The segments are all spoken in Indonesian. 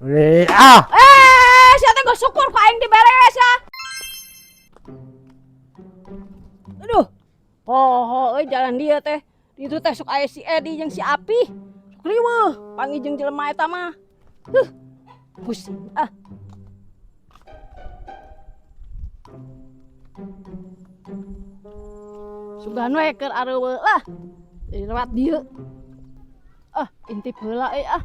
Saya teh geus syukur ka aing diberes ya. Aduh. Jalan dia teh. Itu teh sok aya si Edi jeung si Api. Riweuh, pangijeng jelema eta mah. Pusing ah. Sugan we keur areuweul lah. Lewat dieu. Intip heula ah.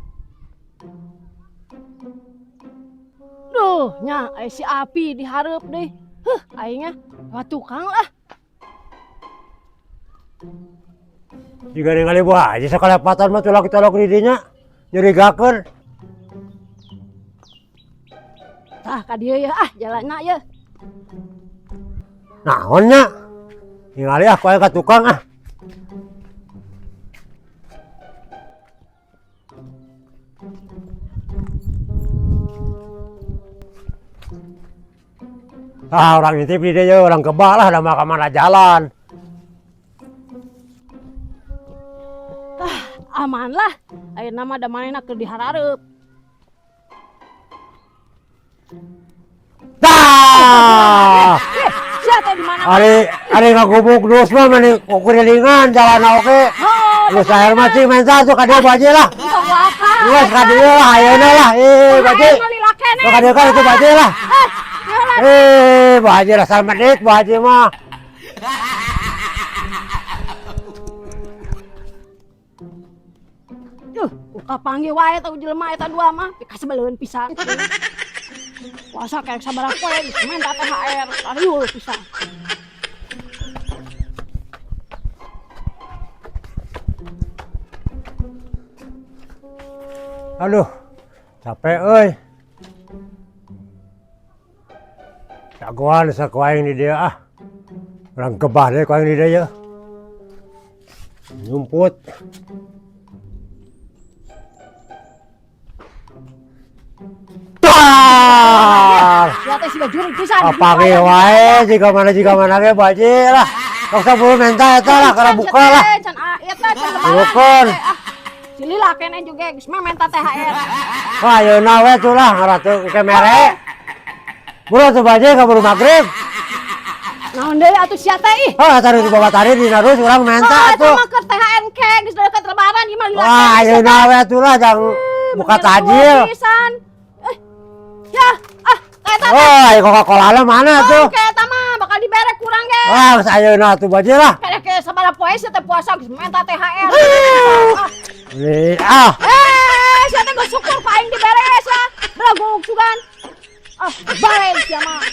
Duh, nya aya si Api dihareup deui. Aingnya lewat tukang lah. Jika ningali buah aja sakalepatan mah colok-colok di dinya nyurigakeun. Tah ka dieu ya jalanna ye. Naon nya? Ningali ku aya ka tukang orang intip di dia orang kebal lah ada mana jalan. Aman lah, ayeuna mah da manehna keur diharareup. Sia teh di mana? Ari ngagubuk dus mah mani kurilingan jalan oke. Geus saeur mah cing mensa tuh ka dieu baje lah. Geus ka dieu lah ayeuna lah. Baje. Ka dieu kan itu baje lah. Baje lah salmadik baje mah. Kapanggih wae tau jelema eta dua mah kasebeleun pisan. Puasa kayak sabaraha poe geus minta THR, ariul pisan. Aduh, capek euy. Jagoan sakuaing di dia Orang kebah deh kuaing di dia Nyumput. Ya teh siga juri pisan. Apa ge wae jika mana ge baje lah. Kok sabulu menta eta lah kana buka lah. Eta can lebaran. Silila kene juga geus mah menta THR. Wah, ayeuna we tuh lah ngaratu ke mere. Buru tuh baje ka buru magrib. Naon deui atuh sia teh ih. Tadi di bawah tadi di narus urang menta atuh. Eta mah keur THR ke geus deukeut lebaran ieu mah lila. Wah, ayeuna we tuh lah jang buka tajil. Ya, eta teh. Oh, Coca-Cola mana tuh? Oke, eta mah bakal diberek kurang ge. Wah, geus ayeuna atuh baje lah. Ke sabaraha poe sia teh puasa geus menta THR. Sia teh geus syukur ka aing diberes ya. Belagu sugan. Balen sia mah.